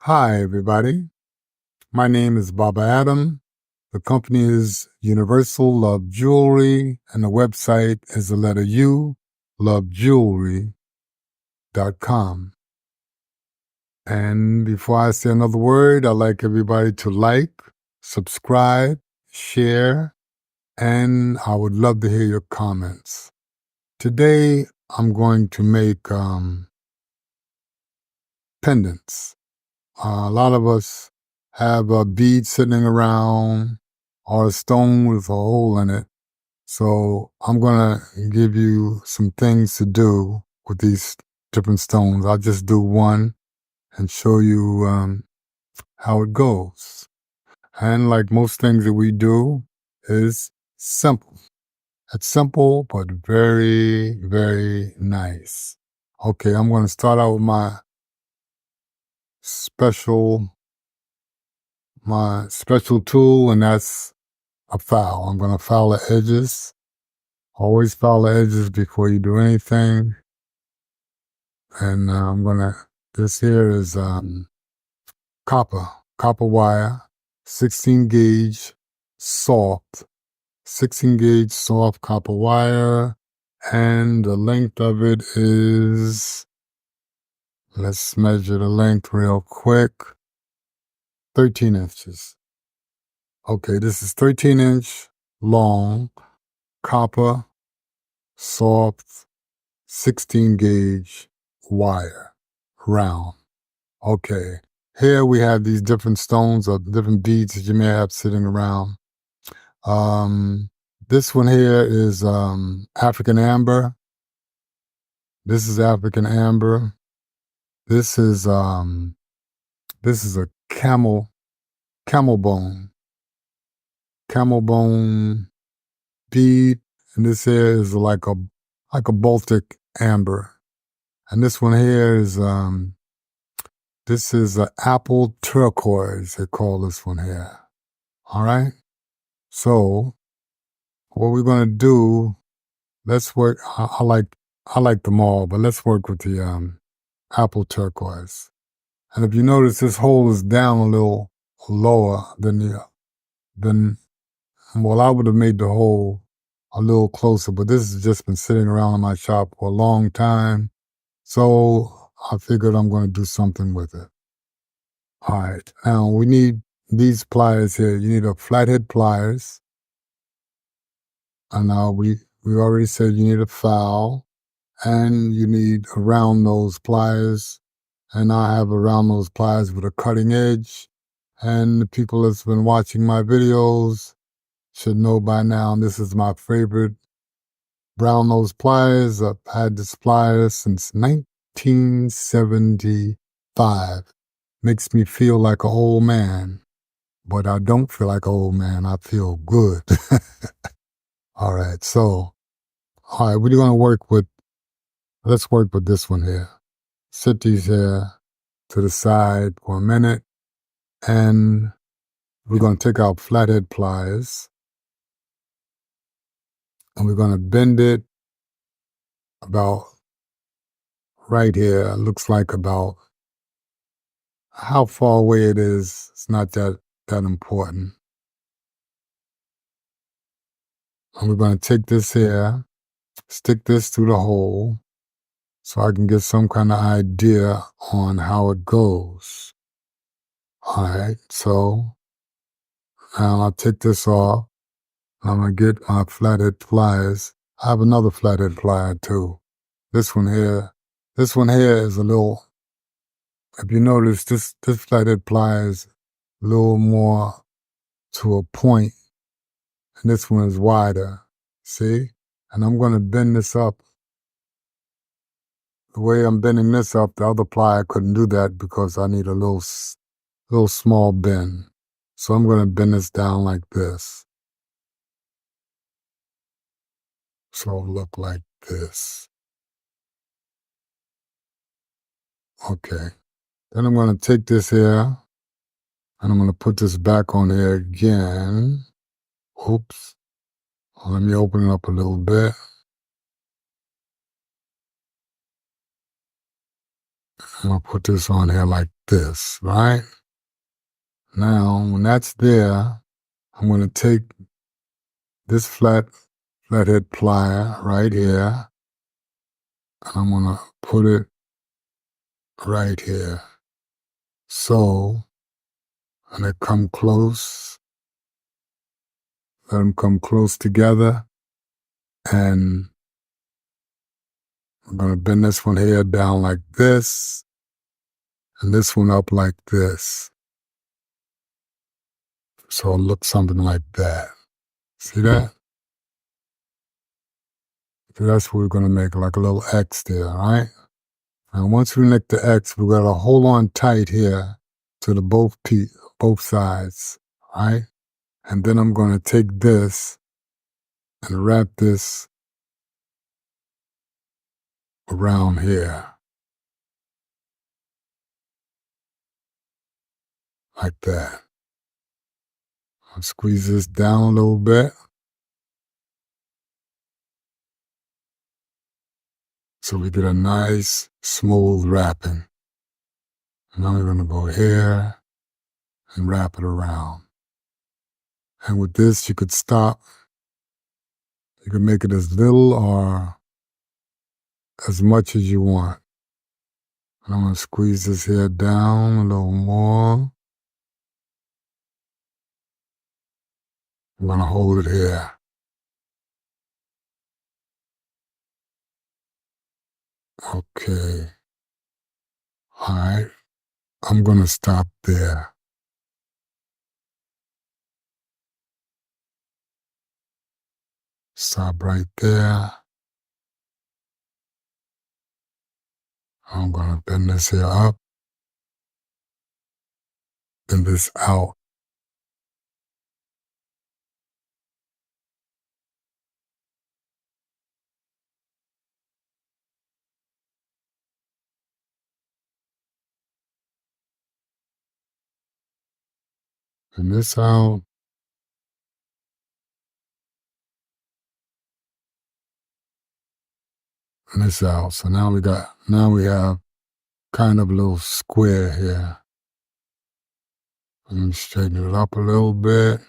Hi, everybody. My name is Baba Adam. The company is Universal Love Jewelry, and the website is the letter U, lovejewelry.com. And before I say another word, I'd like everybody to like, subscribe, share, and I would love to hear your comments. Today, I'm going to make pendants. A lot of us have a bead sitting around or a stone with a hole in it. So I'm going to give you some things to do with these different stones. I'll just do one and show you how it goes. And like most things that we do is simple. It's simple, but very, very nice. Okay, I'm going to start out with my special tool, and that's a file. I'm going to file the edges. Always file the edges before you do anything. And this here is copper wire, 16 gauge soft, 16 gauge soft copper wire. And the length of it is, let's measure the length real quick, 13 inches. Okay, this is 13-inch long copper soft 16 gauge wire, round. Okay, here we have these different stones or different beads that you may have sitting around. This one here is African amber. This is African amber. This is a camel bone bead, and this here is like a Baltic amber. And this one here is this is an apple turquoise, they call this one here. All right. So what we're gonna do, let's work. I like them all, but let's work with the apple turquoise. And if you notice, this hole is down a little lower than well, I would have made the hole a little closer, but this has just been sitting around in my shop for a long time. So I figured I'm going to do something with it. All right. Now we need these pliers here. You need a flathead pliers. And now we already said you need a file, and you need a round nose pliers. And I have a round nose pliers with a cutting edge. And the people that's been watching my videos should know by now, this is my favorite brown nose pliers. I've had this pliers since 1975. Makes me feel like an old man, but I don't feel like an old man. I feel good. All right, so, all right, we're going to let's work with this one here. Sit these here to the side for a minute, and we're going to take our flathead pliers, and we're going to bend it about right here. It looks like about how far away it is. It's not that important. And we're going to take this here, stick this through the hole so I can get some kind of idea on how it goes. All right, so now I'll take this off. I'm going to get my flathead pliers. I have another flathead plier too. This one here is a little, if you notice, this flathead plier is a little more to a point, and this one is wider, see? And I'm going to bend this up. The way I'm bending this up, the other plier couldn't do that because I need a little small bend. So I'm going to bend this down like this. So it'll look like this. Okay. Then I'm going to take this here, and I'm going to put this back on here again. Oops. Let me open it up a little bit. I'm going to put this on here like this, right? Now, when that's there, I'm going to take this flathead plier right here, and I'm going to put it right here. So, and they come close, let them come close together, and I'm going to bend this one here down like this, and this one up like this. So it'll look something like that. See that? So that's what we're going to make, like a little X there, all right? And once we make the X, we got to hold on tight here to the both sides, all right? And then I'm going to take this and wrap this around here, like that. I'll squeeze this down a little bit. So we get a nice, smooth wrapping. Now we're going to go here and wrap it around. And with this, you could stop. You can make it as little or as much as you want. And I'm going to squeeze this here down a little more. I'm going to hold it here. Okay. All right. I'm going to stop there. Stop right there. I'm going to bend this here up. Bend this out. Bend this out. And this out. So now we have kind of a little square here. Let me straighten it up a little bit.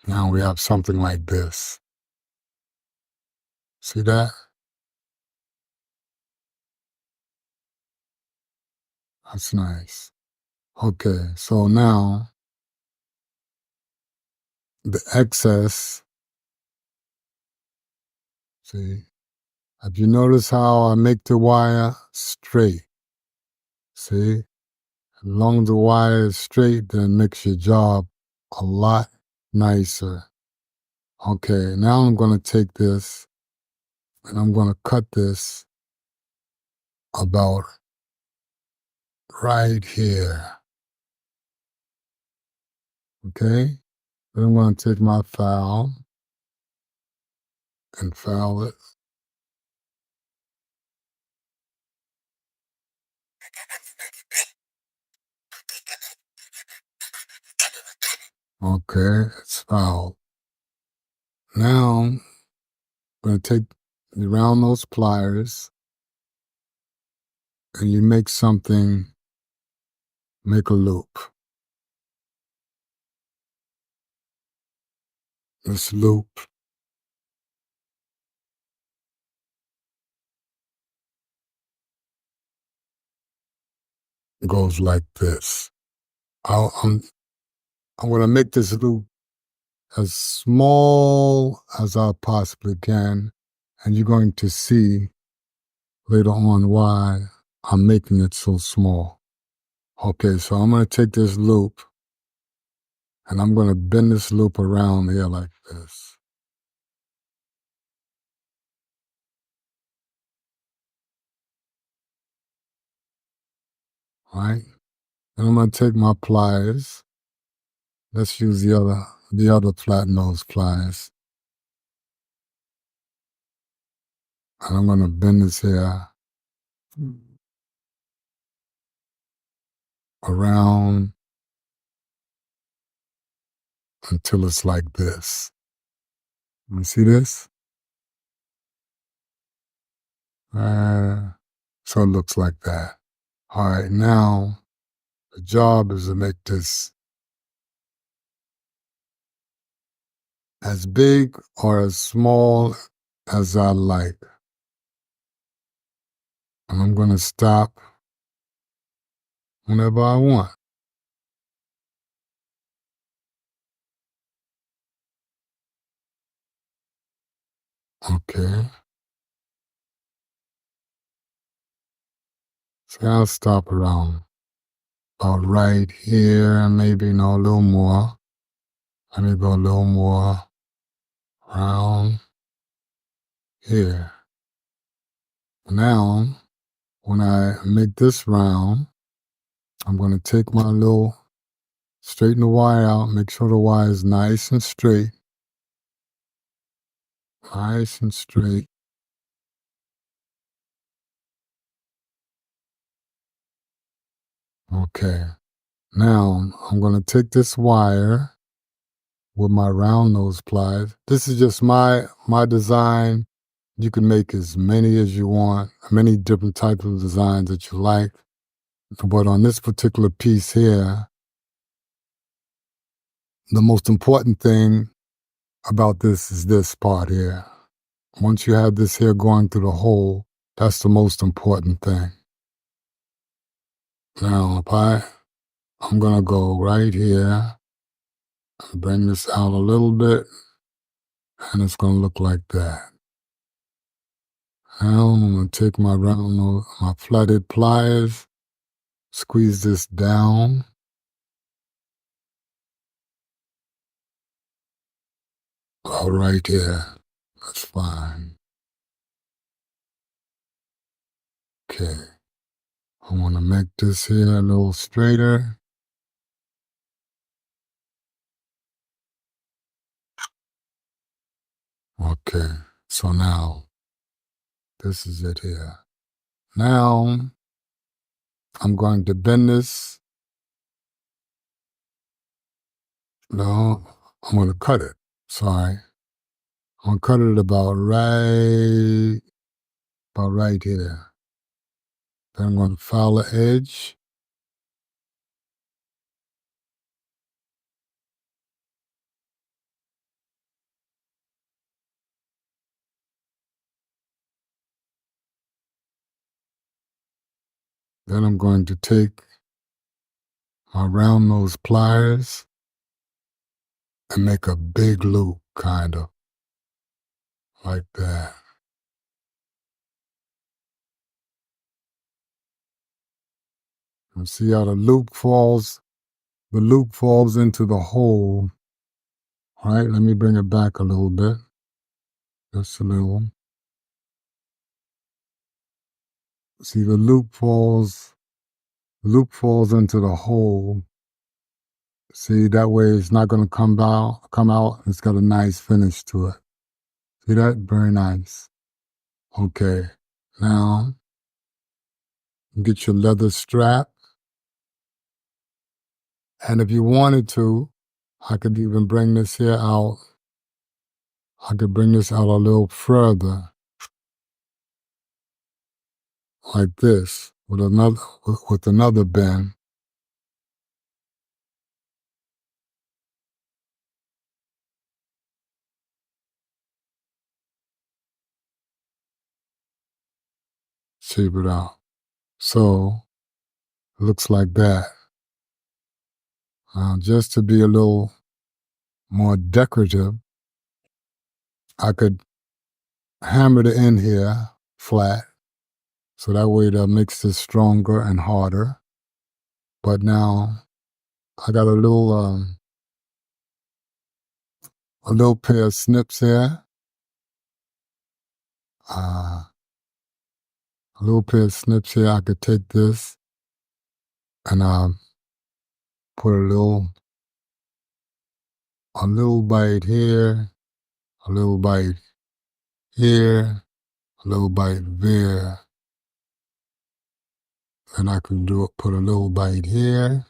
Now we have something like this. See that? That's nice. Okay, so now the excess, see, if you notice how I make the wire straight, see, as long as the wire is straight, then it makes your job a lot nicer. Okay, now I'm going to take this and I'm going to cut this about right here. Okay, then I'm going to take my file and file it. Okay, it's filed. Now, I'm going to take you round those pliers and you make a loop. This loop goes like this. I'm going to make this loop as small as I possibly can, and you're going to see later on why I'm making it so small. Okay, so I'm going to take this loop and I'm going to bend this loop around here like this. Right? And I'm going to take my pliers. Let's use the other flat nose pliers. And I'm going to bend this here around until it's like this. You see this? So it looks like that. All right, now the job is to make this as big or as small as I like. And I'm going to stop whenever I want. Okay. So I'll stop around about right here and maybe a little more. Let me go a little more around here. Now, when I make this round, I'm going to take my little, straighten the wire out, make sure the wire is nice and straight. Nice and straight. Okay. Now, I'm going to take this wire with my round nose pliers. This is just my design. You can make as many as you want, many different types of designs that you like. But on this particular piece here, the most important thing about this is this part here. Once you have this here going through the hole, that's the most important thing. Now, I'm going to go right here and bring this out a little bit, and it's going to look like that. Now, I'm going to take my my flatted pliers, squeeze this down. All right here. That's fine. Okay. I want to make this here a little straighter. Okay. So now, this is it here. Now, I'm going to bend this. No, I'm going to cut it. Sorry. I'm going to cut it about right here. Then I'm going to file the edge. Then I'm going to take my round nose pliers and make a big loop, kind of, like that. And see how the loop falls? The loop falls into the hole. All right, let me bring it back a little bit. Just a little. See, the loop falls into the hole. See, that way it's not going to come out. It's got a nice finish to it. See that? Very nice. Okay, now get your leather strap. And if you wanted to, I could even bring this here out. I could bring this out a little further, like this, with another bend. Shape it out. So, it looks like that. Just to be a little more decorative, I could hammer the end here flat, so that way that makes this stronger and harder. But now, I got a little pair of snips here. A little pair of snips here. I could take this and put a little bite here, a little bite here, a little bite there. And I can put a little bite here.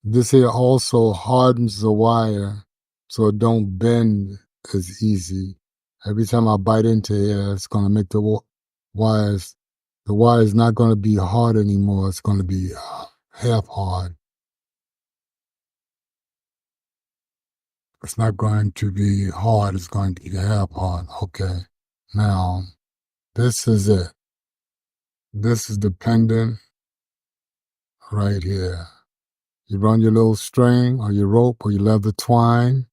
This here also hardens the wire so it don't bend as easy. Every time I bite into here, it's going to make the wires The wire is not going to be hard anymore. It's going to be half hard. It's not going to be hard. It's going to be half hard. Okay. Now, this is it. This is the pendant right here. You run your little string or your rope or your leather twine.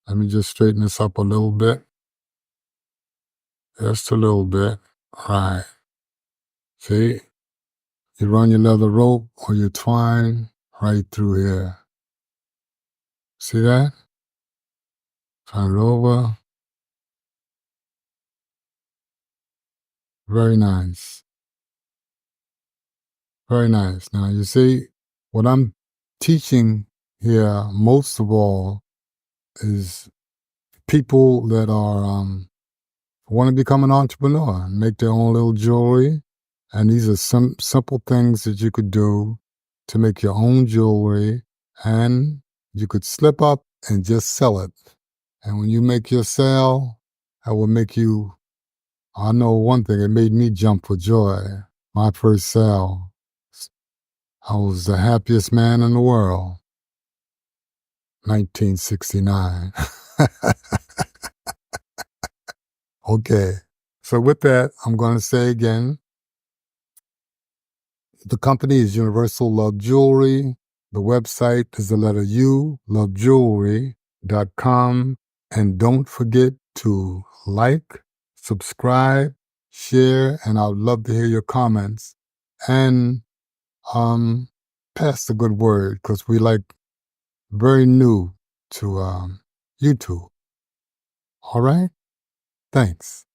Let me just straighten this up a little bit. Just a little bit. Right. See? You run your leather rope or your twine right through here. See that? Turn it over. Very nice. Very nice. Now, you see, what I'm teaching here most of all is people that are want to become an entrepreneur and make their own little jewelry. And these are some simple things that you could do to make your own jewelry, and you could slip up and just sell it. And when you make your sale, that will make you, I know one thing, it made me jump for joy. My first sale, I was the happiest man in the world. 1969. Okay. So with that, I'm going to say again, the company is Universal Love Jewelry. The website is the letter U, lovejewelry.com. And don't forget to like, subscribe, share, and I would love to hear your comments. And pass the good word, because we very new to YouTube. All right? Thanks.